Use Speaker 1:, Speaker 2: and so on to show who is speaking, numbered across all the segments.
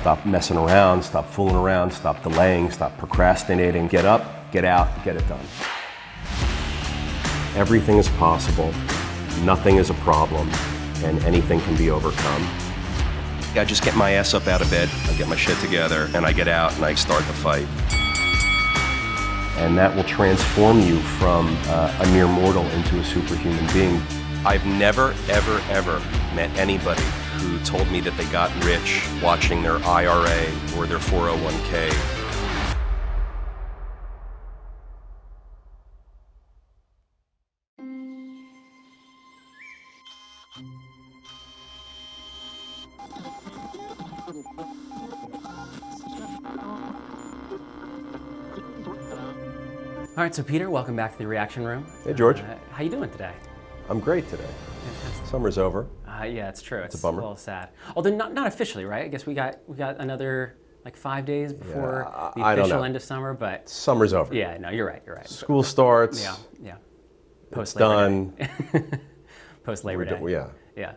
Speaker 1: Stop messing around, stop fooling around, stop delaying, stop procrastinating. Get up, get out, get it done. Everything is possible, nothing is a problem, and anything can be overcome. I just get my ass up out of bed, I get my shit together, and I get out and I start the fight. And that will transform you from a mere mortal into a superhuman being. I've never, ever, ever met anybody who told me that they got rich watching their IRA or their 401k.
Speaker 2: All right, so Peter, welcome back to the Reaction Room.
Speaker 1: Hey, George.
Speaker 2: How you doing today?
Speaker 1: I'm great today. Summer's over.
Speaker 2: Yeah, it's true. It's
Speaker 1: a bummer.
Speaker 2: A little sad. Although not officially, right? I guess we got another like 5 days before the official end of summer, but
Speaker 1: summer's over.
Speaker 2: Yeah, no, you're right. You're right.
Speaker 1: School starts.
Speaker 2: Yeah.
Speaker 1: It's done.
Speaker 2: Post Labor Day.
Speaker 1: Yeah.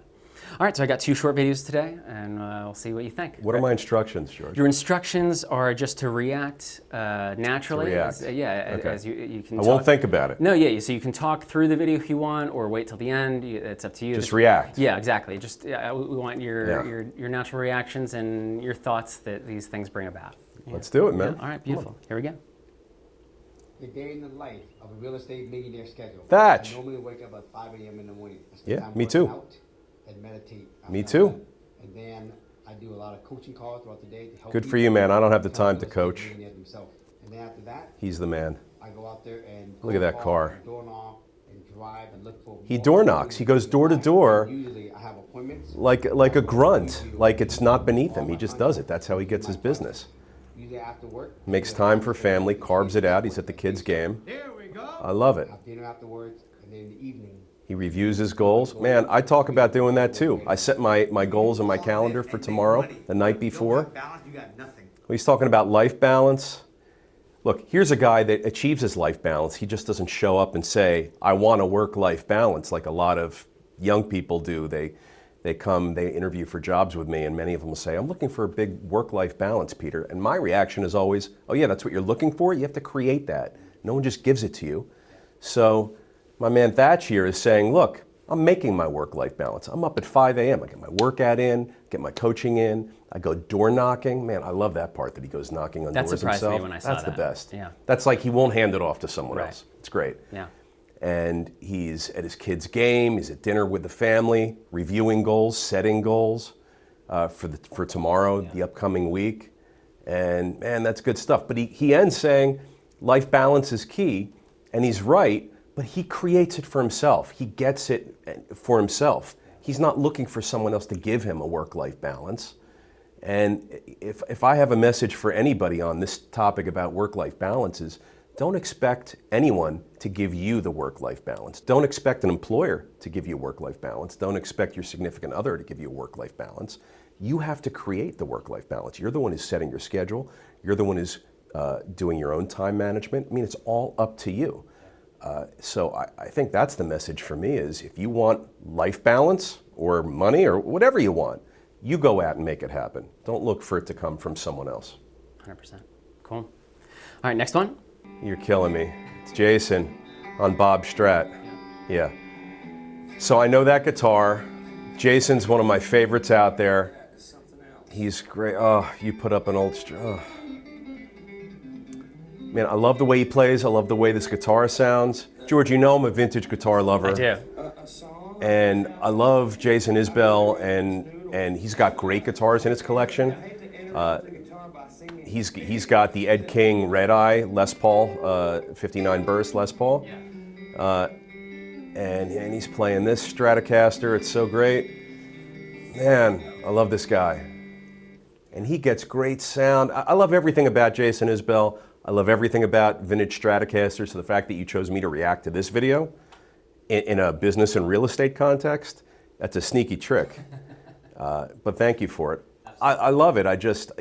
Speaker 2: All right, so I got 2 short videos today, and we'll see what you think.
Speaker 1: What are my instructions, George?
Speaker 2: Your instructions are just to react naturally.
Speaker 1: As
Speaker 2: you can.
Speaker 1: I won't think about it.
Speaker 2: No, yeah. So you can talk through the video if you want, or wait till the end. It's up to you.
Speaker 1: Just react.
Speaker 2: Yeah, exactly. Just we want your natural reactions and your thoughts that these things bring about. Yeah.
Speaker 1: Let's do it, man.
Speaker 2: Yeah. All right, beautiful. Here we go.
Speaker 3: The day in the life of a real estate millionaire schedule.
Speaker 1: Thatch.
Speaker 3: I normally wake up at 5 a.m. in the morning.
Speaker 1: Yeah, me too.
Speaker 3: Out and meditate.
Speaker 1: Me too.
Speaker 3: And then I do a lot of coaching calls throughout the day to help.
Speaker 1: Good for you, man. I don't have the time to coach.
Speaker 3: And then after that,
Speaker 1: he's the man.
Speaker 3: I go out there and
Speaker 1: look at that car.
Speaker 3: Door knock and drive and look for.
Speaker 1: He door knocks. He goes door to door.
Speaker 3: Usually I have appointments.
Speaker 1: Like a grunt. Like it's not beneath him. He just does it. That's how he gets his business.
Speaker 3: Usually after work.
Speaker 1: Makes time for family. Carves it out. He's at the kids' game.
Speaker 3: There we go.
Speaker 1: I love it.
Speaker 3: Have dinner afterwards, and then in the evening.
Speaker 1: He reviews his goals. Man, I talk about doing that too. I set my goals on my calendar for tomorrow, the night before. He's talking about life balance. Look, here's a guy that achieves his life balance. He just doesn't show up and say, I want a work-life balance like a lot of young people do. They come, they interview for jobs with me, and many of them will say, I'm looking for a big work-life balance, Peter. And my reaction is always, oh yeah, that's what you're looking for? You have to create that. No one just gives it to you. So my man Thatch here is saying, look, I'm making my work-life balance. I'm up at 5 a.m. I get my workout in, get my coaching in. I go door knocking. Man, I love that part that he goes knocking on doors himself.
Speaker 2: That surprised me when I saw that.
Speaker 1: That's the best.
Speaker 2: Yeah.
Speaker 1: That's like he won't hand it off to someone else. It's great.
Speaker 2: Yeah.
Speaker 1: And he's at his kids' game. He's at dinner with the family, reviewing goals, setting goals for tomorrow, the upcoming week. And man, that's good stuff. But he ends saying life balance is key, and he's right. But he creates it for himself. He gets it for himself. He's not looking for someone else to give him a work-life balance. And if I have a message for anybody on this topic about work-life balance is, don't expect anyone to give you the work-life balance. Don't expect an employer to give you work-life balance. Don't expect your significant other to give you a work-life balance. You have to create the work-life balance. You're the one who's setting your schedule. You're the one who's doing your own time management. I mean, it's all up to you. So I think that's the message for me is if you want life balance or money or whatever you want, you go out and make it happen. Don't look for it to come from someone else.
Speaker 2: 100%. Cool. All right, next one.
Speaker 1: You're killing me. It's Jason on Bob Strat. Yeah. So I know that guitar. Jason's one of my favorites out there. He's great. Oh, you put up an old Strat. Oh. Man, I love the way he plays. I love the way this guitar sounds. George, you know I'm a vintage guitar lover.
Speaker 2: I do.
Speaker 1: And I love Jason Isbell, and he's got great guitars in his collection. He's got the Ed King Red Eye Les Paul, 59 burst Les Paul. And he's playing this Stratocaster. It's so great. Man, I love this guy. And he gets great sound. I love everything about Jason Isbell. I love everything about vintage Stratocaster, so the fact that you chose me to react to this video in a business and real estate context, that's a sneaky trick. But thank you for it. I love it. I just,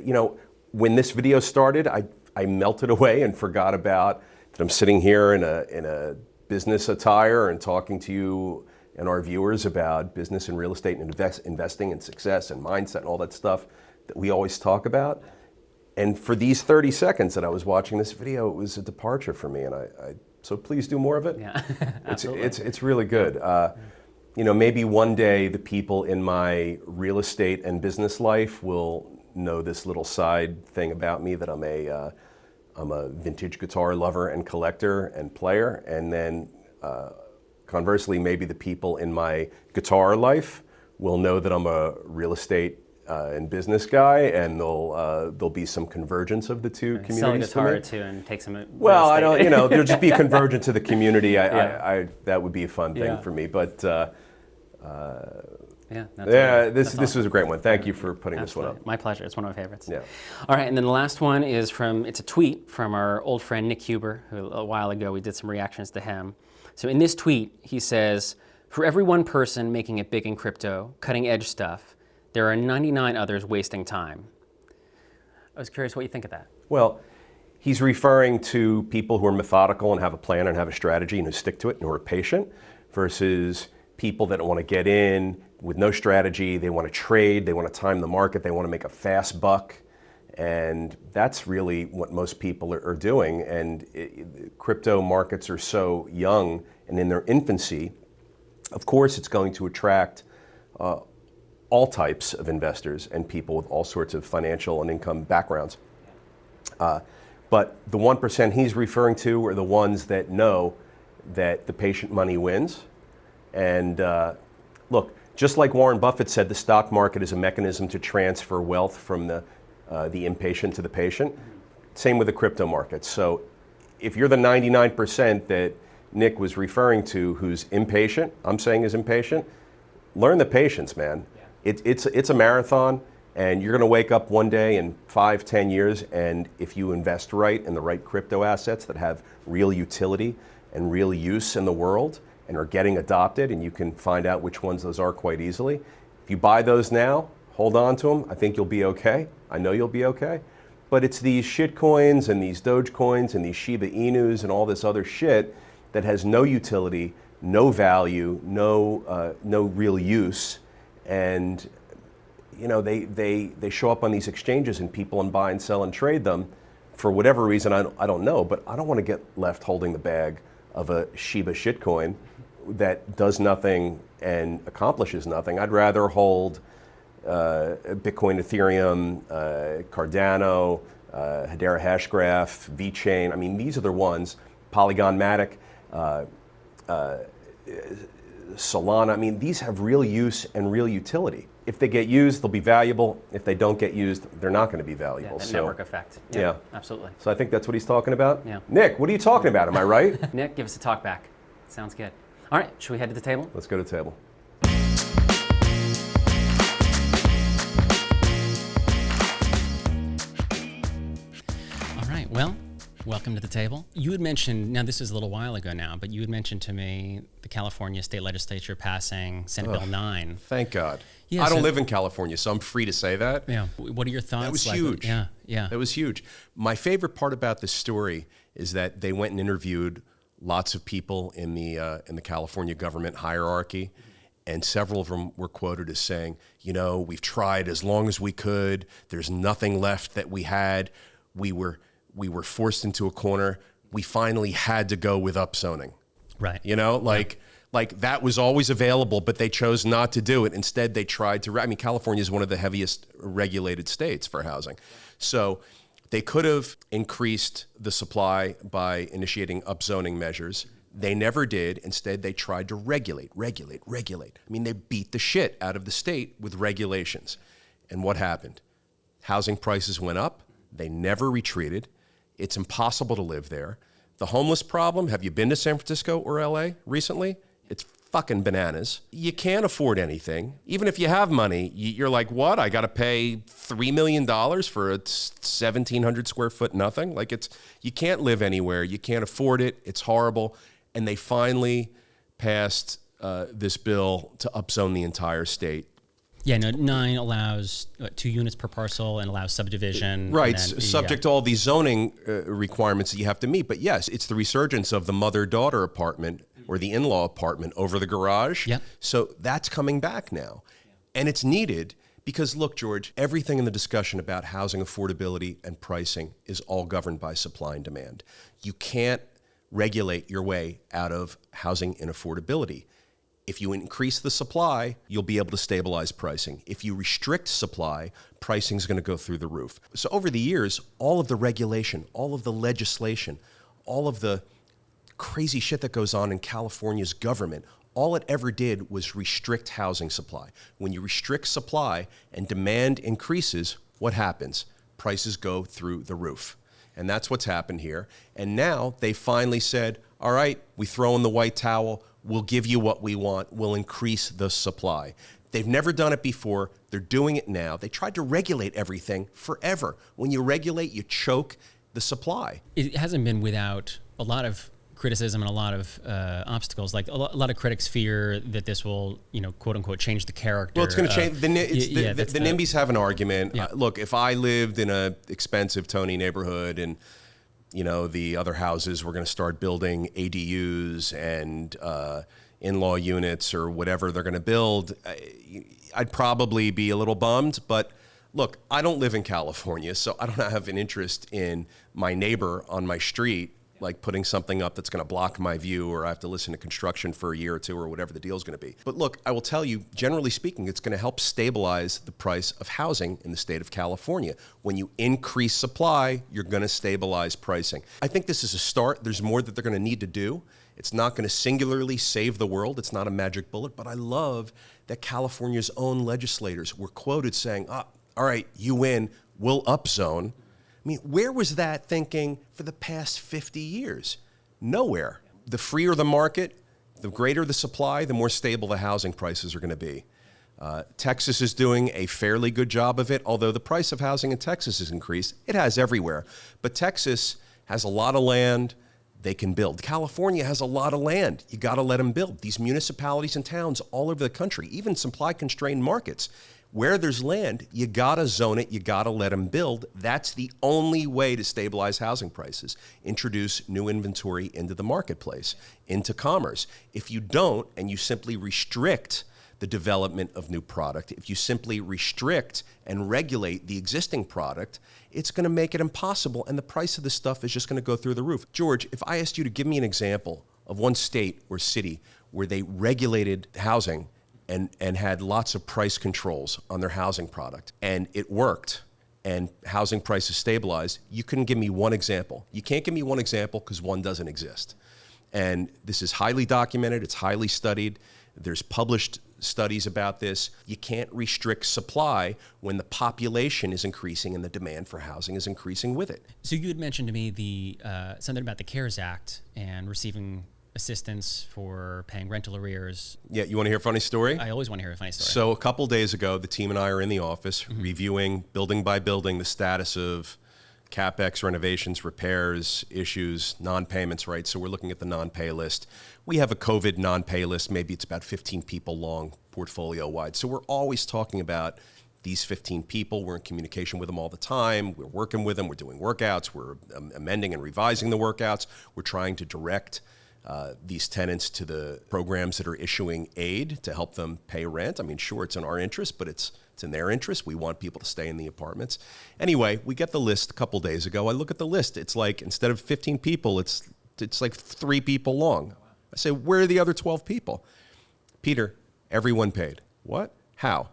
Speaker 1: when this video started, I melted away and forgot about that I'm sitting here in a business attire and talking to you and our viewers about business and real estate and investing and success and mindset and all that stuff. that we always talk about. And for these 30 seconds that I was watching this video, it was a departure for me. And so please do more of it.
Speaker 2: Yeah, absolutely.
Speaker 1: It's really good. You know, maybe one day the people in my real estate and business life will know this little side thing about me, that I'm a vintage guitar lover and collector and player. And then conversely, maybe the people in my guitar life will know that I'm a real estate and business guy, and there'll be some convergence of the two communities.
Speaker 2: Sell a guitar too and take some.
Speaker 1: Well, I don't. You know, there'll just be a convergence of the community. That would be a fun thing for me. But this was a great one. Thank you for putting this one up.
Speaker 2: My pleasure. It's one of my favorites.
Speaker 1: Yeah.
Speaker 2: All right, and then the last one is it's a tweet from our old friend Nick Huber, who a while ago we did some reactions to him. So in this tweet, he says, "For every one person making it big in crypto, cutting edge stuff, there are 99 others wasting time." I was curious what you think of that.
Speaker 1: Well, he's referring to people who are methodical and have a plan and have a strategy and who stick to it and who are patient, versus people that want to get in with no strategy. They want to trade, they want to time the market, they want to make a fast buck. And that's really what most people are doing. And crypto markets are so young and in their infancy. Of course, it's going to attract all types of investors and people with all sorts of financial and income backgrounds. But the 1% he's referring to are the ones that know that the patient money wins. And look, just like Warren Buffett said, the stock market is a mechanism to transfer wealth from the impatient to the patient. Same with the crypto market. So if you're the 99% that Nick was referring to who's impatient, I'm saying is impatient, learn the patience, man. It's a marathon, and you're going to wake up one day in 5-10 years, and if you invest right in the right crypto assets that have real utility and real use in the world and are getting adopted, and you can find out which ones those are quite easily. If you buy those now, hold on to them. I think you'll be okay. I know you'll be okay. But it's these shit coins and these Doge coins and these Shiba Inus and all this other shit that has no utility, no value, no real use. And you know, they show up on these exchanges and people buy and sell and trade them for whatever reason. I don't know, but I don't want to get left holding the bag of a Shiba shitcoin that does nothing and accomplishes nothing. I'd rather hold Bitcoin, Ethereum, Cardano, Hedera Hashgraph, VeChain. I mean, these are the ones, Polygon Matic, Solana. I mean, these have real use and real utility. If they get used, they'll be valuable. If they don't get used, they're not going to be valuable.
Speaker 2: Yeah, the network effect.
Speaker 1: Yeah,
Speaker 2: absolutely.
Speaker 1: So I think that's what he's talking about.
Speaker 2: Yeah.
Speaker 1: Nick, what are you talking about? Am I right?
Speaker 2: Nick, give us a talk back. Sounds good. All right, should we head to the table?
Speaker 1: Let's go to the table.
Speaker 2: All right, well, welcome to the table. You had mentioned, now this is a little while ago now, but you had mentioned to me the California State Legislature passing Senate Bill 9.
Speaker 4: Thank God.
Speaker 2: Yeah,
Speaker 4: I don't live in California, so I'm free to say that.
Speaker 2: Yeah. What are your thoughts?
Speaker 4: That was huge.
Speaker 2: Yeah.
Speaker 4: That was huge. My favorite part about this story is that they went and interviewed lots of people in the California government hierarchy, and several of them were quoted as saying, you know, we've tried as long as we could. There's nothing left that we had. We were forced into a corner. We finally had to go with upzoning.
Speaker 2: Right.
Speaker 4: You know, like that was always available, but they chose not to do it. Instead, they tried to, I mean, California is one of the heaviest regulated states for housing. So they could have increased the supply by initiating upzoning measures. They never did. Instead, they tried to regulate. I mean, they beat the shit out of the state with regulations. And what happened? Housing prices went up. They never retreated. It's impossible to live there. The homeless problem, have you been to San Francisco or LA recently? It's fucking bananas. You can't afford anything. Even if you have money, you're like, what? I got to pay $3 million for a 1,700 square foot nothing? Like, you can't live anywhere. You can't afford it. It's horrible. And they finally passed this bill to upzone the entire state.
Speaker 2: Yeah, no, 9 allows 2 units per parcel and allows subdivision.
Speaker 4: Right, subject to all these zoning requirements that you have to meet. But yes, it's the resurgence of the mother-daughter apartment or the in-law apartment over the garage.
Speaker 2: Yeah.
Speaker 4: So that's coming back now. And it's needed Because look, George, everything in the discussion about housing affordability and pricing is all governed by supply and demand. You can't regulate your way out of housing inaffordability. If you increase the supply, you'll be able to stabilize pricing. If you restrict supply, pricing is going to go through the roof. So over the years, all of the regulation, all of the legislation, all of the crazy shit that goes on in California's government, all it ever did was restrict housing supply. When you restrict supply and demand increases, what happens? Prices go through the roof. And that's what's happened here. And now they finally said, all right, we throw in the white towel, we'll give you what we want, we'll increase the supply. They've never done it before, they're doing it now. They tried to regulate everything forever. When you regulate, you choke the supply.
Speaker 2: It hasn't been without a lot of criticism and a lot of obstacles. Like a lot of critics fear that this will, quote unquote, change the character.
Speaker 4: Well, it's going to change. The
Speaker 2: the
Speaker 4: NIMBYs have an argument.
Speaker 2: Yeah.
Speaker 4: Look, if I lived in a expensive Tony neighborhood and the other houses were going to start building ADUs and in-law units or whatever they're going to build, I'd probably be a little bummed. But look, I don't live in California, so I don't have an interest in my neighbor on my street like putting something up that's going to block my view, or I have to listen to construction for a year or two, or whatever the deal is going to be. But look, I will tell you, generally speaking, it's going to help stabilize the price of housing in the state of California. When you increase supply, you're going to stabilize pricing. I think this is a start. There's more that they're going to need to do. It's not going to singularly save the world. It's not a magic bullet. But I love that California's own legislators were quoted saying, all right, you win, we'll upzone. I mean, where was that thinking for the past 50 years? Nowhere. The freer the market, the greater the supply, the more stable the housing prices are going to be. Texas is doing a fairly good job of it, although the price of housing in Texas has increased. It has everywhere. But Texas has a lot of land. They can build. California has a lot of land. You got to let them build. These municipalities and towns all over the country, even supply-constrained markets, where there's land, you gotta zone it, you gotta let them build. That's the only way to stabilize housing prices. Introduce new inventory into the marketplace, into commerce. If you don't, and you simply restrict the development of new product, if you simply restrict and regulate the existing product, it's gonna make it impossible, and the price of this stuff is just gonna go through the roof. George, if I asked you to give me an example of one state or city where they regulated housing and had lots of price controls on their housing product, and it worked, and housing prices stabilized, you couldn't give me one example. You can't give me one example because one doesn't exist. And this is highly documented, it's highly studied, there's published studies about this. You can't restrict supply when the population is increasing and the demand for housing is increasing with it.
Speaker 2: So you had mentioned to me something about the CARES Act and receiving assistance for paying rental arrears.
Speaker 4: Yeah, you want to hear a funny story?
Speaker 2: I always want to hear a funny story.
Speaker 4: So a couple days ago, the team and I are in the office reviewing building by building the status of CapEx, renovations, repairs, issues, non-payments, right? So we're looking at the non-pay list. We have a COVID non-pay list. Maybe it's about 15 people long, portfolio-wide. So we're always talking about these 15 people. We're in communication with them all the time. We're working with them. We're doing workouts. We're amending and revising the workouts. We're trying to direct these tenants to the programs that are issuing aid to help them pay rent. I mean, sure, it's in our interest, but it's in their interest. We want people to stay in the apartments. Anyway, we get the list a couple days ago. I look at the list. It's like, instead of 15 people, it's like 3 people long. I say, where are the other 12 people? Peter, everyone paid. What? How?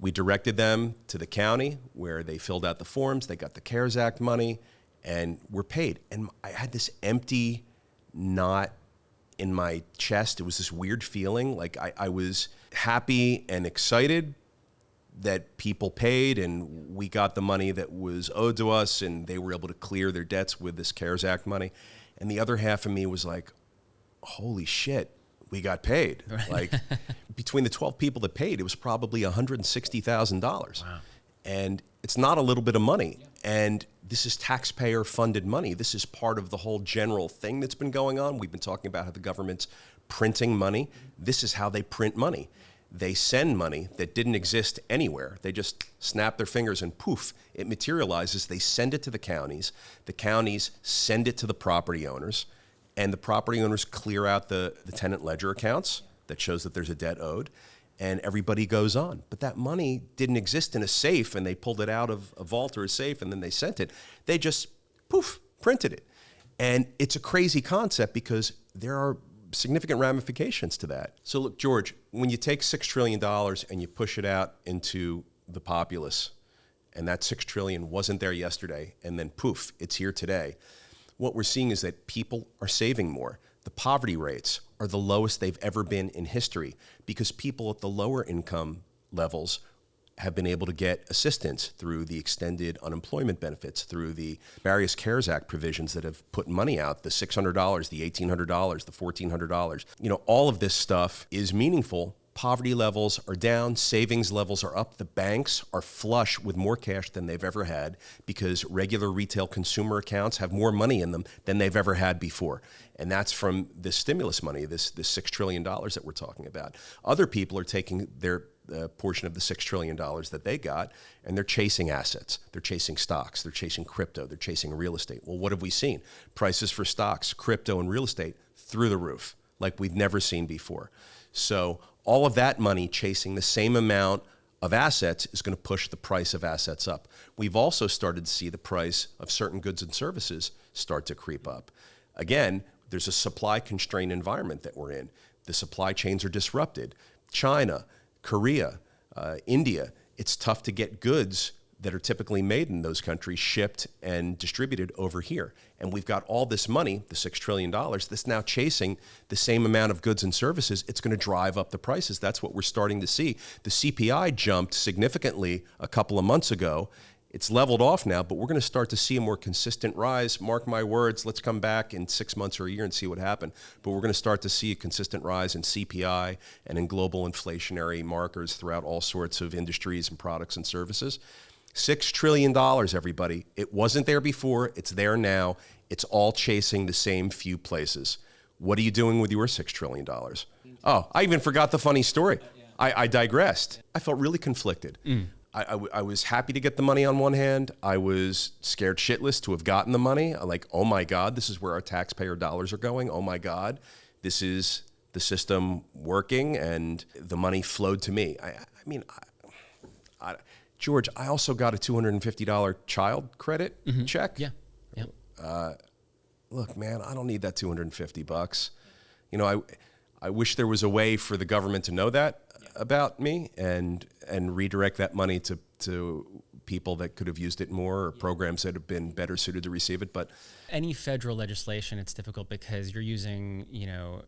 Speaker 4: We directed them to the county where they filled out the forms. They got the CARES Act money and were paid. And I had this empty knot in my chest. It was this weird feeling. Like I was happy and excited that people paid and we got the money that was owed to us and they were able to clear their debts with this CARES Act money. And the other half of me was like, holy shit, we got paid. Right. Like between the 12 people that paid, it was probably $160,000. Wow. And it's not a little bit of money. And this is taxpayer-funded money. This is part of the whole general thing that's been going on. We've been talking about how the government's printing money. This is how they print money. They send money that didn't exist anywhere. They just snap their fingers and poof, it materializes. They send it to the counties. The counties send it to the property owners. And the property owners clear out the tenant ledger accounts that shows that there's a debt owed. and everybody goes on. But that money didn't exist in a safe, and they pulled it out of a vault or a safe, and then they sent it. They just, poof, printed it. And it's a crazy concept because there are significant ramifications to that. So look, George, when you take $6 trillion and you push it out into the populace, and that $6 trillion wasn't there yesterday, and then poof, it's here today, what we're seeing is that people are saving more. The poverty rates are the lowest they've ever been in history because people at the lower income levels have been able to get assistance through the extended unemployment benefits, through the various CARES Act provisions that have put money out, the $600, the $1,800, the $1,400. You know, all of this stuff is meaningful. Poverty levels are down, savings levels are up. The banks are flush with more cash than they've ever had because regular retail consumer accounts have more money in them than they've ever had before. And that's from this stimulus money, this $6 trillion that we're talking about. Other people are taking their portion of the $6 trillion that they got, and they're chasing assets. They're chasing stocks. They're chasing crypto. They're chasing real estate. Well, what have we seen? Prices for stocks, crypto, and real estate through the roof, like we've never seen before. So all of that money chasing the same amount of assets is going to push the price of assets up. We've also started to see the price of certain goods and services start to creep up. Again, there's a supply-constrained environment that we're in. The supply chains are disrupted. China, Korea, India, it's tough to get goods that are typically made in those countries shipped and distributed over here. And we've got all this money, the $6 trillion, that's now chasing the same amount of goods and services. It's going to drive up the prices. That's what we're starting to see. The CPI jumped significantly a couple of months ago. It's leveled off now, but we're going to start to see a more consistent rise. Mark my words, let's come back in 6 months or a year and see what happened. But we're going to start to see a consistent rise in CPI and in global inflationary markers throughout all sorts of industries and products and services. $6 trillion, everybody. It wasn't there before. It's there now. It's all chasing the same few places. What are you doing with your $6 trillion? Oh, I even forgot the funny story. I digressed. I felt really conflicted. I was happy to get the money on one hand. I was scared shitless to have gotten the money. I'm like, oh my God, this is where our taxpayer dollars are going. Oh my God, this is the system working, and the money flowed to me. George, I also got a $250 child credit check.
Speaker 2: Yeah.
Speaker 4: Look, man, I don't need that $250. You know, I wish there was a way for the government to know that about me and redirect that money to people that could have used it more, or programs that have been better suited to receive it. But
Speaker 2: any federal legislation, it's difficult because you're using, you know,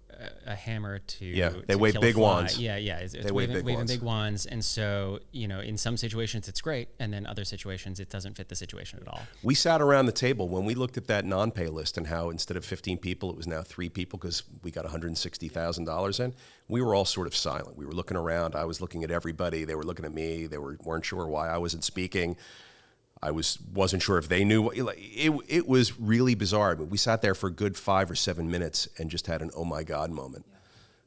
Speaker 2: a hammer to
Speaker 4: they
Speaker 2: to
Speaker 4: wave
Speaker 2: kill
Speaker 4: big
Speaker 2: a fly.
Speaker 4: wands.
Speaker 2: It's
Speaker 4: They wave
Speaker 2: waving
Speaker 4: big
Speaker 2: big wands, and so, you know, in some situations it's great, and then other situations it doesn't fit the situation at all.
Speaker 4: We sat around the table when we looked at that non-pay list and how instead of 15 people, it was now 3 people because we got $160,000 in. We were all sort of silent. We were looking around. I was looking at everybody. They were looking at me. They weren't sure why I wasn't speaking. I wasn't sure if they knew. It was really bizarre. But we sat there for a good 5 or 7 minutes and just had an oh my God moment.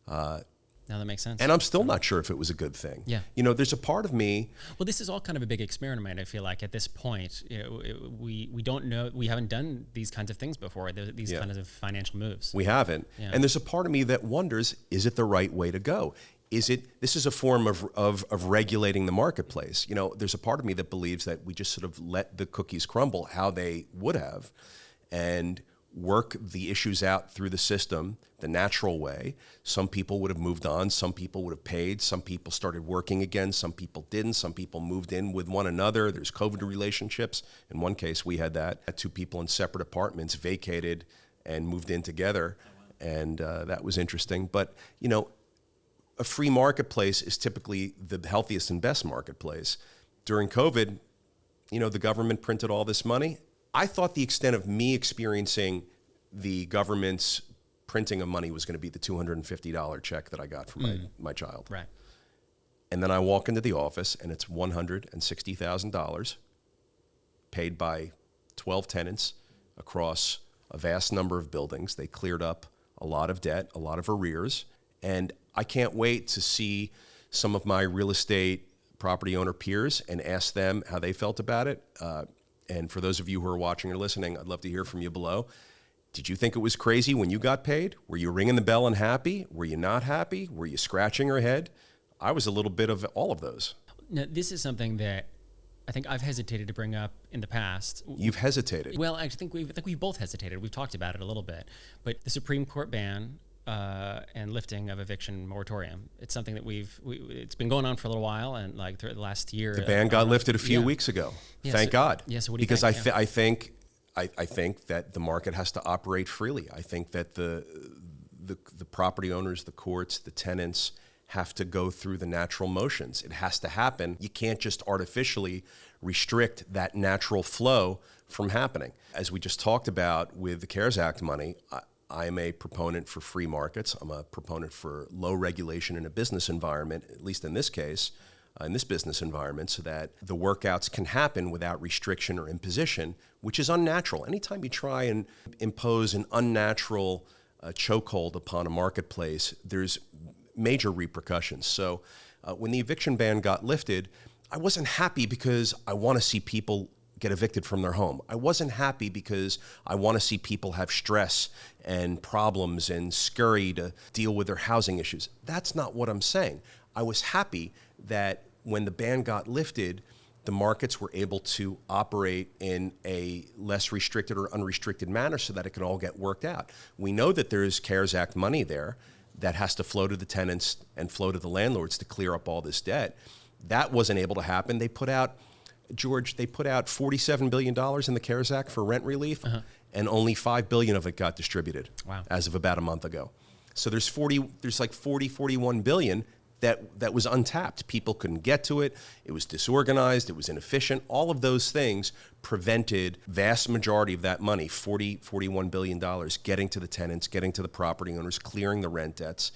Speaker 2: Now that makes sense.
Speaker 4: And I'm still not sure if it was a good thing.
Speaker 2: Yeah.
Speaker 4: You know, there's a part of me.
Speaker 2: Well, this is all kind of a big experiment, I feel like, at this point. You know, we don't know, we haven't done these kinds of things before, these kinds of financial moves.
Speaker 4: We haven't.
Speaker 2: Yeah.
Speaker 4: And there's a part of me that wonders, is it the right way to go? This is a form of regulating the marketplace. You know, there's a part of me that believes that we just sort of let the cookies crumble how they would have and work the issues out through the system the natural way. Some people would have moved on. Some people would have paid. Some people started working again. Some people didn't. Some people moved in with one another. There's COVID relationships. In one case, we had that. 2 people in separate apartments vacated and moved in together. And that was interesting. But, you know, a free marketplace is typically the healthiest and best marketplace. During COVID, you know, the government printed all this money. I thought the extent of me experiencing the government's printing of money was going to be the $250 check that I got from my child.
Speaker 2: Right.
Speaker 4: And then I walk into the office and it's $160,000 paid by 12 tenants across a vast number of buildings. They cleared up a lot of debt, a lot of arrears. And I can't wait to see some of my real estate property owner peers and ask them how they felt about it. And for those of you who are watching or listening, I'd love to hear from you below. Did you think it was crazy when you got paid? Were you ringing the bell and happy? Were you not happy? Were you scratching your head? I was a little bit of all of those.
Speaker 2: Now, this is something that I think I've hesitated to bring up in the past.
Speaker 4: You've hesitated.
Speaker 2: Well, I think we've both hesitated. We've talked about it a little bit. But the Supreme Court ban and lifting of eviction moratorium, it's something that it's been going on for a little while, and like through the last year.
Speaker 4: The ban got lifted a few weeks ago.
Speaker 2: Yeah,
Speaker 4: Thank God.
Speaker 2: Yeah, so what do you
Speaker 4: because
Speaker 2: think?
Speaker 4: I think that the market has to operate freely. I think that the property owners, the courts, the tenants have to go through the natural motions. It has to happen. You can't just artificially restrict that natural flow from happening. As we just talked about with the CARES Act money, I'm a proponent for free markets. I'm a proponent for low regulation in a business environment, at least in this case, in this business environment, so that the workouts can happen without restriction or imposition, which is unnatural. Anytime you try and impose an unnatural chokehold upon a marketplace, there's major repercussions. So when the eviction ban got lifted, I wasn't happy because I want to see people get evicted from their home. I wasn't happy because I want to see people have stress and problems and scurry to deal with their housing issues. That's not what I'm saying. I was happy that when the ban got lifted, the markets were able to operate in a less restricted or unrestricted manner so that it could all get worked out. We know that there's CARES Act money there that has to flow to the tenants and flow to the landlords to clear up all this debt. That wasn't able to happen. They put out, George, $47 billion in the CARES Act for rent relief, and only $5 billion of it got distributed as of about a month ago. So there's 41 billion that was untapped. People couldn't get to it. It was disorganized. It was inefficient. All of those things prevented vast majority of that money, $41 billion, getting to the tenants, getting to the property owners, clearing the rent debts.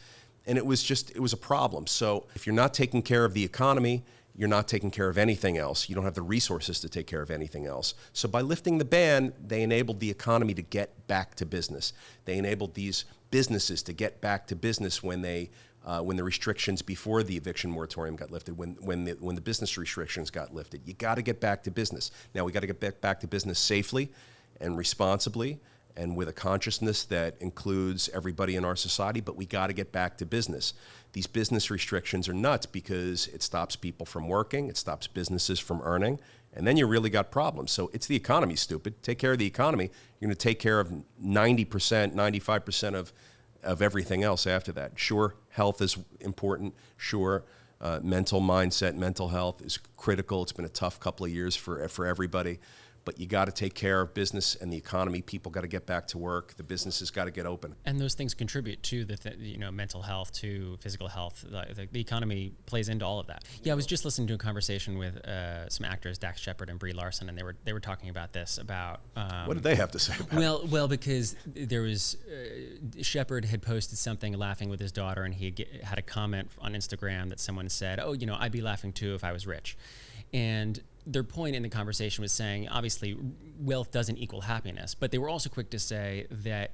Speaker 4: And it was a problem. So if you're not taking care of the economy, you're not taking care of anything else. You don't have the resources to take care of anything else. So by lifting the ban, they enabled the economy to get back to business. They enabled these businesses to get back to business when the restrictions before the eviction moratorium got lifted, when the business restrictions got lifted. You got to get back to business. Now we got to get back to business safely and responsibly and with a consciousness that includes everybody in our society, but we got to get back to business. These business restrictions are nuts because it stops people from working, it stops businesses from earning, and then you really got problems. So it's the economy, stupid. Take care of the economy. You're going to take care of 90%, 95% of everything else after that. Sure, health is important. Sure, mental mindset, mental health is critical. It's been a tough couple of years for everybody. But you got to take care of business and the economy. People got to get back to work. The businesses got to get open.
Speaker 2: And those things contribute to mental health, to physical health. The economy plays into all of that. Yeah, I was just listening to a conversation with some actors, Dax Shepard and Brie Larson, and they were talking about this.
Speaker 4: What did they have to say about it?
Speaker 2: Well, because there was Shepard had posted something laughing with his daughter, and he had a comment on Instagram that someone said, "Oh, I'd be laughing too if I was rich," and their point in the conversation was saying, obviously, wealth doesn't equal happiness, but they were also quick to say that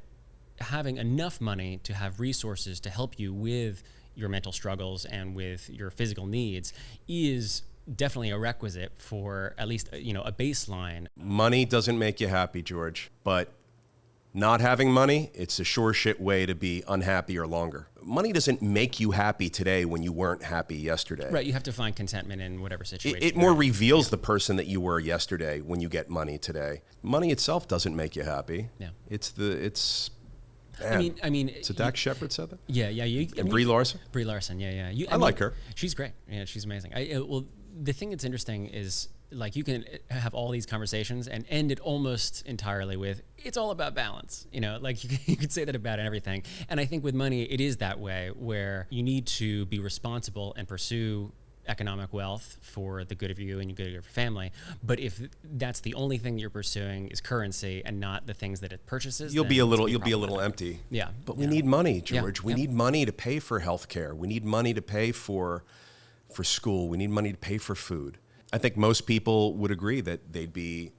Speaker 2: having enough money to have resources to help you with your mental struggles and with your physical needs is definitely a requisite for at least, a baseline.
Speaker 4: Money doesn't make you happy, George, but not having money, it's a sure shit way to be unhappy or longer. Money doesn't make you happy today when you weren't happy yesterday.
Speaker 2: Right, you have to find contentment in whatever situation.
Speaker 4: It more reveals the person that you were yesterday when you get money today. Money itself doesn't make you happy.
Speaker 2: Yeah.
Speaker 4: I mean, so Dax Shepard said that?
Speaker 2: Yeah.
Speaker 4: And Brie Larson?
Speaker 2: Brie Larson, yeah.
Speaker 4: I like her.
Speaker 2: She's great. Yeah, she's amazing. Well, the thing that's interesting is, you can have all these conversations and end it almost entirely with, it's all about balance. You could say that about everything. And I think with money, it is that way, where you need to be responsible and pursue economic wealth for the good of you and the good of your family. But if that's the only thing that you're pursuing is currency and not the things that it purchases,
Speaker 4: you'll be a little empty.
Speaker 2: Yeah.
Speaker 4: But we need money, George. We need money to pay for healthcare. We need money to pay for school. We need money to pay for food. I think most people would agree that they'd be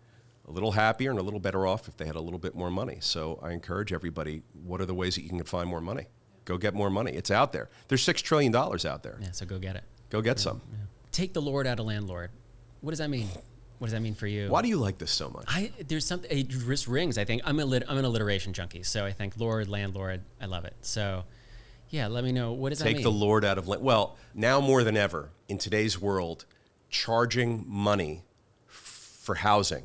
Speaker 4: a little happier and a little better off if they had a little bit more money. So I encourage everybody, what are the ways that you can find more money? Go get more money. It's out there. There's $6 trillion out there.
Speaker 2: Yeah, so go get it.
Speaker 4: Go get some.
Speaker 2: Yeah. Take the Lord out of landlord. What does that mean? What does that mean for you?
Speaker 4: Why do you like this so much?
Speaker 2: There's something, it just rings. I think I'm an alliteration junkie. So I think Lord, landlord, I love it. So Yeah, let me know. What does that
Speaker 4: Take
Speaker 2: mean?
Speaker 4: the Lord out of land. Well, now more than ever in today's world, charging money for housing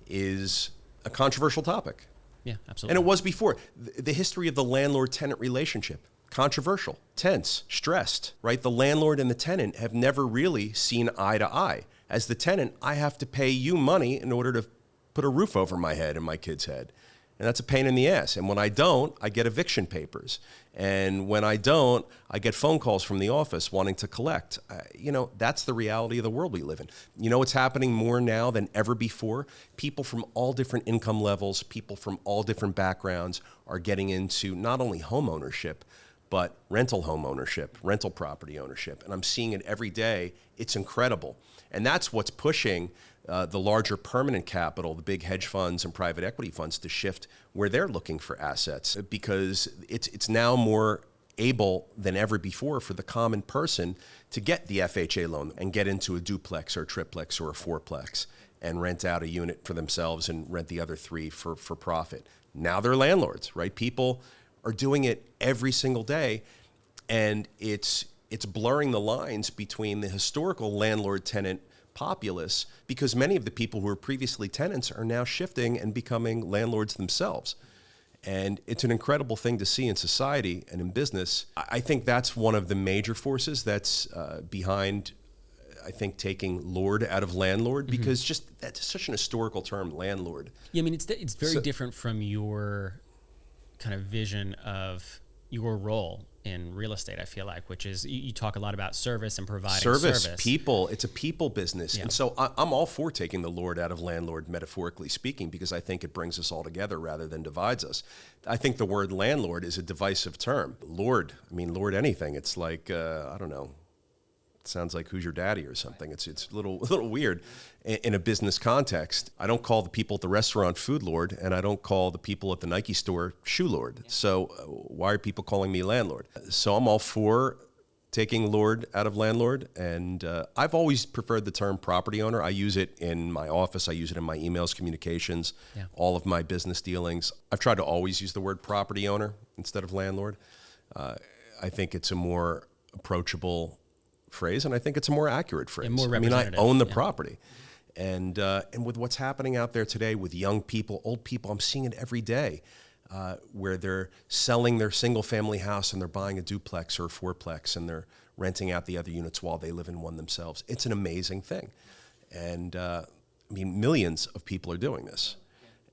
Speaker 4: is a controversial topic.
Speaker 2: Yeah, absolutely.
Speaker 4: And it was before. The history of the landlord-tenant relationship, controversial, tense, stressed, right? The landlord and the tenant have never really seen eye to eye. As the tenant, I have to pay you money in order to put a roof over my head and my kid's head. And that's a pain in the ass. And when I don't, I get eviction papers. And when I don't, I get phone calls from the office wanting to collect. That's the reality of the world we live in. You know what's happening more now than ever before? People from all different income levels, people from all different backgrounds are getting into not only home ownership, but rental home ownership, rental property ownership. And I'm seeing it every day. It's incredible. And that's what's pushing the larger permanent capital, the big hedge funds and private equity funds to shift where they're looking for assets, because it's now more able than ever before for the common person to get the FHA loan and get into a duplex or a triplex or a fourplex and rent out a unit for themselves and rent the other 3 for profit. Now they're landlords, right? People are doing it every single day, and it's blurring the lines between the historical landlord-tenant populace, because many of the people who were previously tenants are now shifting and becoming landlords themselves. And it's an incredible thing to see in society and in business. I think that's one of the major forces that's behind, I think, taking lord out of landlord, because just that's such an historical term, landlord.
Speaker 2: Yeah, I mean, it's very different from your kind of vision of your role in real estate, I feel like, which is you talk a lot about service and providing service.
Speaker 4: People. It's a people business.
Speaker 2: Yeah.
Speaker 4: And so I'm all for taking the Lord out of landlord, metaphorically speaking, because I think it brings us all together rather than divides us. I think the word landlord is a divisive term. Lord anything. It's like, I don't know. It sounds like Who's Your Daddy or something. It's a little weird in a business context. I don't call the people at the restaurant food lord, and I don't call the people at the Nike store shoe lord. So why are people calling me landlord? So I'm all for taking lord out of landlord, and I've always preferred the term property owner. I use it in my office. I use it in my emails, communications, all of my business dealings. I've tried to always use the word property owner instead of landlord. I think it's a more approachable phrase, and I think it's a more accurate phrase.
Speaker 2: And more
Speaker 4: I
Speaker 2: representative.
Speaker 4: own the property. And with what's happening out there today with young people, old people, I'm seeing it every day, where they're selling their single-family house and they're buying a duplex or a fourplex and they're renting out the other units while they live in one themselves. It's an amazing thing. And millions of people are doing this.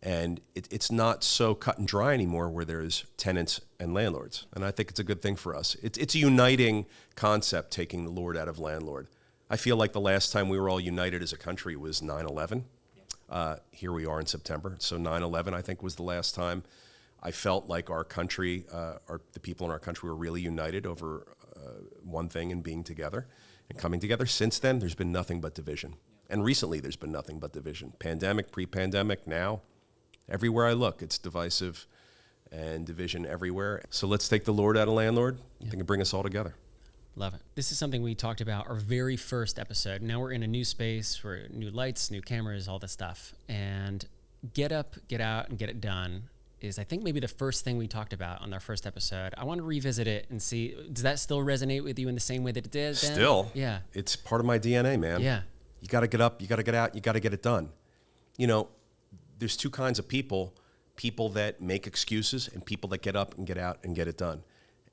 Speaker 4: And it's not so cut and dry anymore where there's tenants and landlords. And I think it's a good thing for us. It's a uniting concept, taking the Lord out of landlord. I feel like the last time we were all united as a country was 9/11. Here we are in September. So 9/11, I think, was the last time I felt like our country, the people in our country were really united over one thing and being together and coming together. Since then, there's been nothing but division. And recently, there's been nothing but division. Pandemic, pre-pandemic, now. Everywhere I look, it's divisive and division everywhere. So let's take the Lord out of landlord. I think it bring us all together.
Speaker 2: Love it. This is something we talked about our very first episode. Now we're in a new space, we're new lights, new cameras, all this stuff. And get up, get out, and get it done is, I think, maybe the first thing we talked about on our first episode. I want to revisit it and see, does that still resonate with you in the same way that it did then?
Speaker 4: Still.
Speaker 2: Yeah.
Speaker 4: It's part of my DNA, man.
Speaker 2: Yeah.
Speaker 4: You got to get up, you got to get out, you got to get it done. There's two kinds of people that make excuses and people that get up and get out and get it done.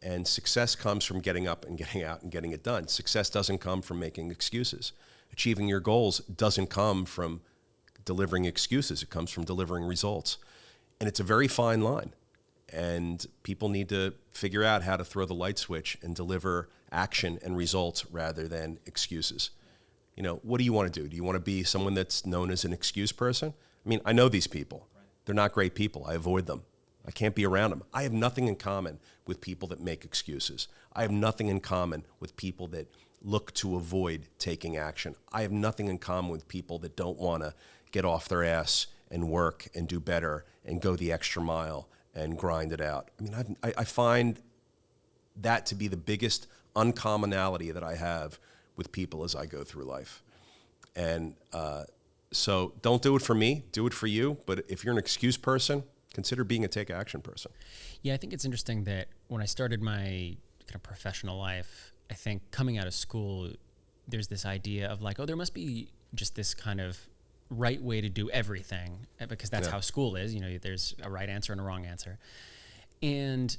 Speaker 4: And success comes from getting up and getting out and getting it done. Success doesn't come from making excuses. Achieving your goals doesn't come from delivering excuses. It comes from delivering results. And it's a very fine line. And people need to figure out how to throw the light switch and deliver action and results rather than excuses. What do you want to do? Do you want to be someone that's known as an excuse person? I know these people. They're not great people. I avoid them. I can't be around them. I have nothing in common with people that make excuses. I have nothing in common with people that look to avoid taking action. I have nothing in common with people that don't want to get off their ass and work and do better and go the extra mile and grind it out. I find that to be the biggest uncommonality that I have with people as I go through life. And so don't do it for me, do it for you. But if you're an excuse person, consider being a take action person.
Speaker 2: Yeah, I think it's interesting that when I started my kind of professional life, I think coming out of school, there's this idea of like, oh, there must be just this kind of right way to do everything, because that's how school is. You know, there's a right answer and a wrong answer. And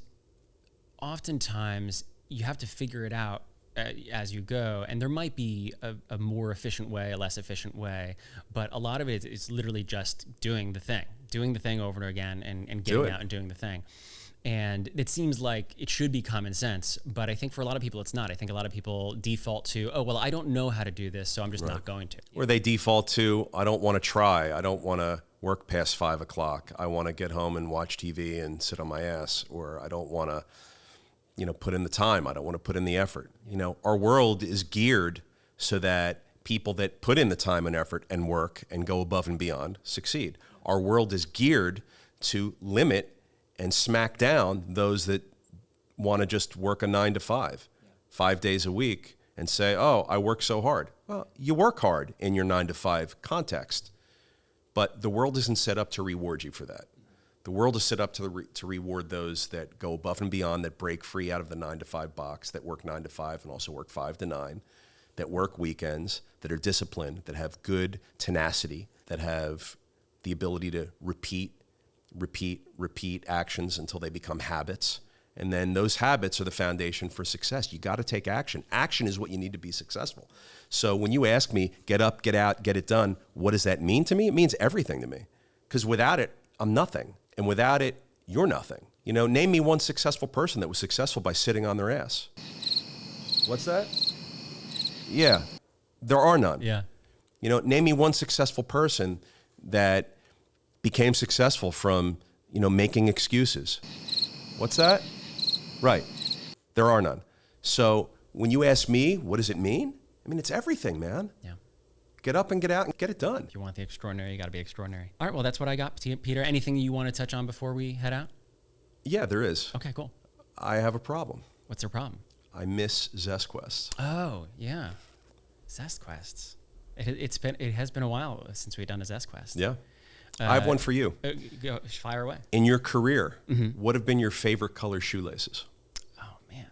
Speaker 2: oftentimes you have to figure it out as you go, and there might be a more efficient way, a less efficient way, but a lot of it is literally just doing the thing over and again, and getting out and doing the thing. And it seems like it should be common sense, but I think for a lot of people it's not. I think a lot of people default to, oh, well, I don't know how to do this, so I'm just not going to.
Speaker 4: Or they default to, I don't want to try. I don't want to work past 5 o'clock. I want to get home and watch TV and sit on my ass. Or I don't want to, you know, put in the time. I don't want to put in the effort. You know, our world is geared so that people that put in the time and effort and work and go above and beyond succeed. Our world is geared to limit and smack down those that want to just work a 9 to 5, 5 days a week, and say, oh, I work so hard. Well, you work hard in your 9 to 5 context, but the world isn't set up to reward you for that. The world is set up to reward those that go above and beyond, that break free out of the 9 to 5 box, that work 9 to 5 and also work 5 to 9, that work weekends, that are disciplined, that have good tenacity, that have the ability to repeat actions until they become habits. And then those habits are the foundation for success. You got to take action. Action is what you need to be successful. So when you ask me, get up, get out, get it done, what does that mean to me? It means everything to me. Because without it, I'm nothing. And without it, you're nothing. You know, name me one successful person that was successful by sitting on their ass. What's that? Yeah, there are none.
Speaker 2: Yeah.
Speaker 4: You know, name me one successful person that became successful from, you know, making excuses. What's that? Right. There are none. So when you ask me, what does it mean? I mean, it's everything, man.
Speaker 2: Yeah.
Speaker 4: Get up and get out and get it done.
Speaker 2: If you want the extraordinary, you got to be extraordinary. All right, well, that's what I got, Peter. Anything you want to touch on before we head out?
Speaker 4: Yeah, there is.
Speaker 2: Okay, cool.
Speaker 4: I have a problem.
Speaker 2: What's your problem?
Speaker 4: I miss Zest Quests.
Speaker 2: Oh, yeah. Zest Quests. It has been a while since we've done a Zest Quest.
Speaker 4: Yeah. I have one for you.
Speaker 2: Go, fire away.
Speaker 4: In your career, what have been your favorite color shoelaces?
Speaker 2: Oh, man.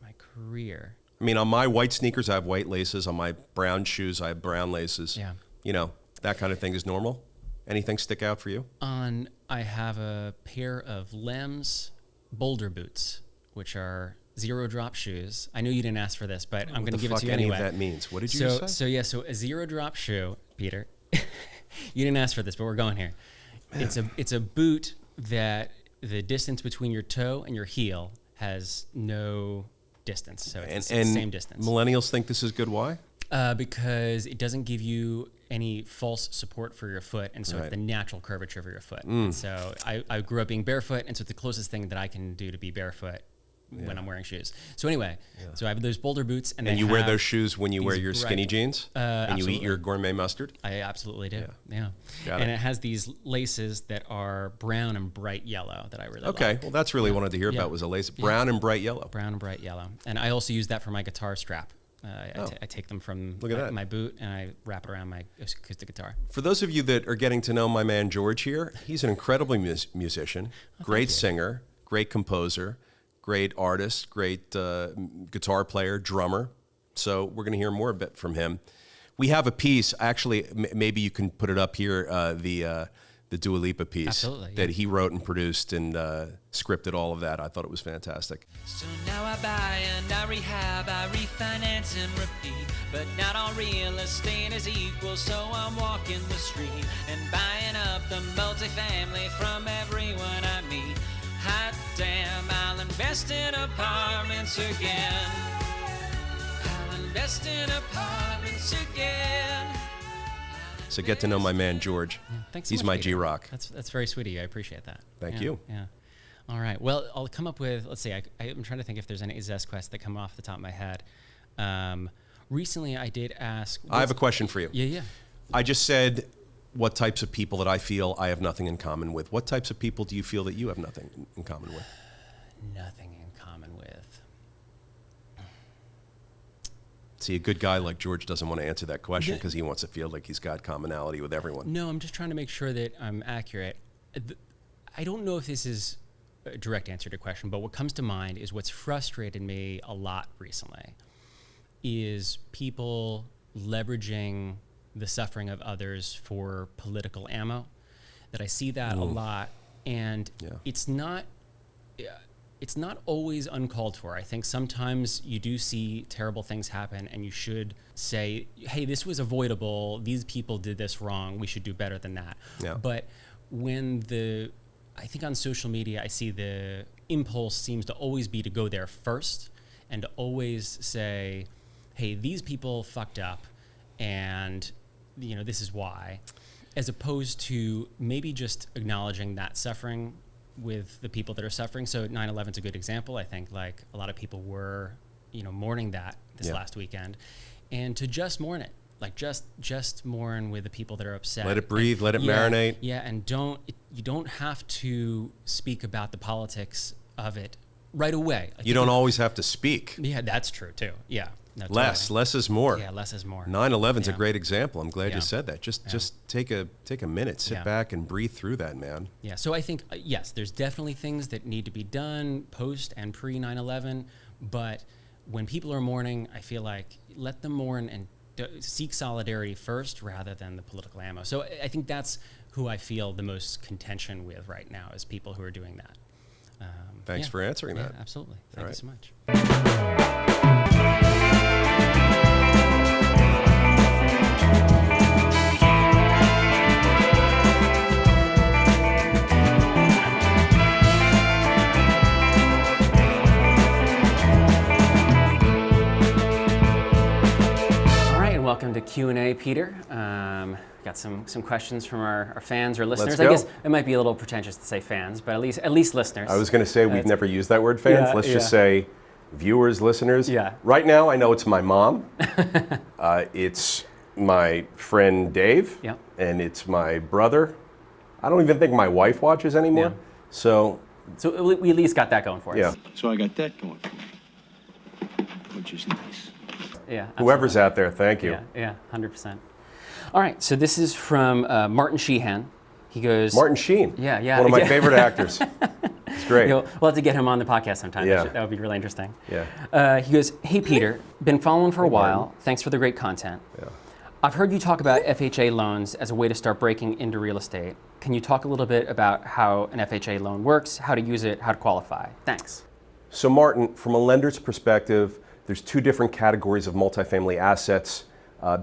Speaker 2: My career.
Speaker 4: I mean, on my white sneakers, I have white laces. On my brown shoes, I have brown laces.
Speaker 2: Yeah.
Speaker 4: You know, that kind of thing is normal. Anything stick out for you?
Speaker 2: I have a pair of Lem's Boulder boots, which are zero drop shoes. I know you didn't ask for this, but I'm going to give it to you anyway.
Speaker 4: What the fuck any of that means? What did you say?
Speaker 2: So a zero drop shoe, Peter. You didn't ask for this, but we're going here. Man. It's a boot that the distance between your toe and your heel has no distance, so it's the same distance.
Speaker 4: Millennials think this is good. Why?
Speaker 2: Because it doesn't give you any false support for your foot, and so it's the natural curvature of your foot. And so I grew up being barefoot, and so it's the closest thing that I can do to be barefoot when I'm wearing shoes. So anyway, so I have those Boulder boots, and you
Speaker 4: wear those shoes when you wear your skinny jeans, and
Speaker 2: absolutely.
Speaker 4: you eat your gourmet mustard.
Speaker 2: I absolutely do. Yeah.
Speaker 4: Got
Speaker 2: and it has these laces that are brown and bright yellow that I really like.
Speaker 4: Well, that's really wanted to hear about was a lace, brown and bright yellow.
Speaker 2: Brown and bright yellow, and I also use that for my guitar strap. I take them from my boot and I wrap it around my acoustic guitar.
Speaker 4: For those of you that are getting to know my man George here, he's an incredible musician, great singer, great composer, great artist, great guitar player, drummer. So we're going to hear more a bit from him. We have a piece, actually, maybe you can put it up here, the Dua Lipa piece that he wrote and produced and scripted all of that. I thought it was fantastic.
Speaker 5: So now I buy and I rehab, I refinance and repeat, but not all real estate is equal, so I'm walking the street and buying up the multifamily from everyone I meet. Hot damn, I'll invest in apartments again. I'll invest in apartments again.
Speaker 4: So get to know my man George.
Speaker 2: Yeah, thanks.
Speaker 4: He's
Speaker 2: so much,
Speaker 4: my
Speaker 2: Peter.
Speaker 4: G-Rock.
Speaker 2: That's very sweet of you. I appreciate that.
Speaker 4: Thank you.
Speaker 2: Yeah. All right. Well, I'll come up with. Let's see. I'm trying to think if there's any Zest Quests that come off the top of my head. Recently, I did ask.
Speaker 4: I have a question for you.
Speaker 2: Yeah.
Speaker 4: I just said what types of people that I feel I have nothing in common with. What types of people do you feel that you have nothing in common with?
Speaker 2: Nothing in common with.
Speaker 4: See, a good guy like George doesn't want to answer that question because he wants to feel like he's got commonality with everyone.
Speaker 2: No, I'm just trying to make sure that I'm accurate. I don't know if this is a direct answer to your question, but what comes to mind is what's frustrated me a lot recently is people leveraging the suffering of others for political ammo. That I see that a lot, and it's not always uncalled for. I think sometimes you do see terrible things happen, and you should say, hey, this was avoidable, these people did this wrong, we should do better than that.
Speaker 4: Yeah.
Speaker 2: But when I think on social media, I see the impulse seems to always be to go there first and to always say, hey, these people fucked up, and this is why, as opposed to maybe just acknowledging that suffering with the people that are suffering. So 9/11 is a good example. I think like a lot of people were, mourning that this last weekend, and to just mourn it, like just mourn with the people that are upset.
Speaker 4: Let it breathe, let it marinate.
Speaker 2: Yeah, and you don't have to speak about the politics of it right away.
Speaker 4: You don't always have to speak.
Speaker 2: Yeah, that's true too. Yeah. No,
Speaker 4: Less
Speaker 2: totally.
Speaker 4: is more.
Speaker 2: Yeah, less is more.
Speaker 4: 9/11's a great example. I'm glad
Speaker 2: Yeah.
Speaker 4: you said that. Just take a minute, sit back and breathe through that, man.
Speaker 2: Yeah, so I think, yes, there's definitely things that need to be done post and pre 9/11, but when people are mourning, I feel like let them mourn and seek solidarity first rather than the political ammo. So I think that's who I feel the most contention with right now is people who are doing that.
Speaker 4: Thanks for answering that.
Speaker 2: Yeah, absolutely. Thank you so much. Welcome to Q&A, Peter. Got some questions from our fans or listeners.
Speaker 1: Let's go.
Speaker 2: I guess it might be a little pretentious to say fans, but at least listeners.
Speaker 1: I was going to say we've never used that word, fans.
Speaker 2: Yeah,
Speaker 1: Let's just say viewers, listeners.
Speaker 2: Yeah.
Speaker 1: Right now, I know it's my mom. It's my friend Dave.
Speaker 2: Yeah.
Speaker 1: And it's my brother. I don't even think my wife watches anymore.
Speaker 2: Yeah.
Speaker 1: So
Speaker 2: we at least got that going for us.
Speaker 1: Yeah.
Speaker 6: So I got that going for me, which is nice.
Speaker 2: Yeah.
Speaker 1: Whoever's out there, thank you.
Speaker 2: Yeah, 100%. All right, so this is from Martin Sheehan. He goes...
Speaker 1: Martin Sheen.
Speaker 2: Yeah.
Speaker 1: One of my favorite actors. It's great.
Speaker 2: We'll have to get him on the podcast sometime.
Speaker 1: Yeah.
Speaker 2: That would be really interesting.
Speaker 1: Yeah.
Speaker 2: He goes, hey, Peter, been following for a while. Thanks for the great content.
Speaker 1: Yeah.
Speaker 2: I've heard you talk about FHA loans as a way to start breaking into real estate. Can you talk a little bit about how an FHA loan works, how to use it, how to qualify? Thanks.
Speaker 1: So Martin, from a lender's perspective, there's two different categories of multifamily assets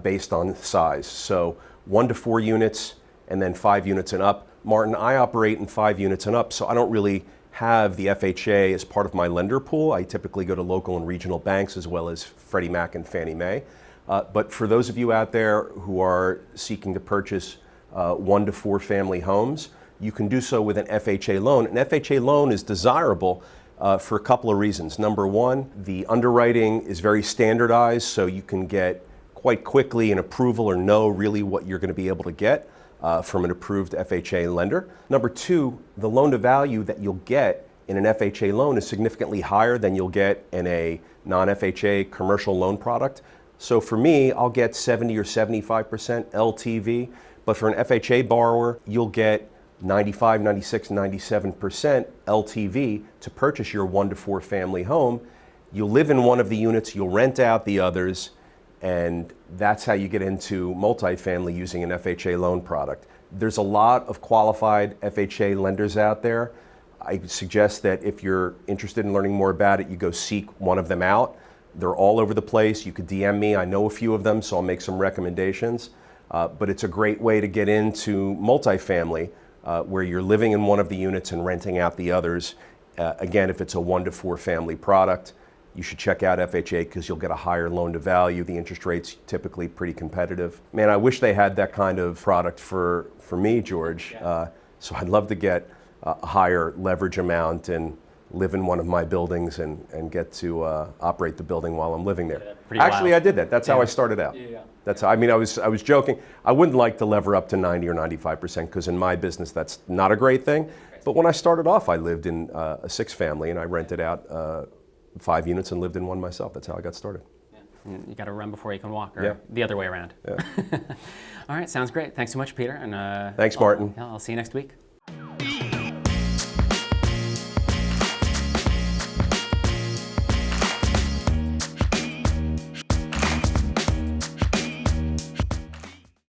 Speaker 1: based on size. So 1 to 4 units and then 5 units and up. Martin, I operate in 5 units and up, so I don't really have the FHA as part of my lender pool. I typically go to local and regional banks as well as Freddie Mac and Fannie Mae. But for those of you out there who are seeking to purchase 1 to 4 family homes, you can do so with an FHA loan. An FHA loan is desirable for a couple of reasons. Number one, the underwriting is very standardized, so you can get quite quickly an approval or know really what you're going to be able to get from an approved FHA lender. Number two, the loan to value that you'll get in an FHA loan is significantly higher than you'll get in a non-FHA commercial loan product. So for me, I'll get 70 or 75% LTV, but for an FHA borrower, you'll get 95, 96, 97% LTV to purchase your 1 to 4 family home. You'll live in one of the units, you'll rent out the others, and that's how you get into multifamily using an FHA loan product. There's a lot of qualified FHA lenders out there. I suggest that if you're interested in learning more about it, you go seek one of them out. They're all over the place. You could DM me. I know a few of them, so I'll make some recommendations. But it's a great way to get into multifamily where you're living in one of the units and renting out the others. Again, if it's a 1 to 4 family product, you should check out FHA because you'll get a higher loan to value. The interest rate's typically pretty competitive. Man, I wish they had that kind of product for me, George. So I'd love to get a higher leverage amount and live in one of my buildings and get to operate the building while I'm living there. Actually, I did that. That's how I started out. That's how, I mean, I was joking. I wouldn't like to lever up to 90 or 95% because in my business that's not a great thing. But when I started off, I lived in a 6 family and I rented out 5 units and lived in one myself. That's how I got started.
Speaker 2: And you got to run before you can walk, or the other way around.
Speaker 1: Yeah.
Speaker 2: All right, sounds great. Thanks so much, Peter. And
Speaker 1: thanks, Martin.
Speaker 2: I'll see you next week.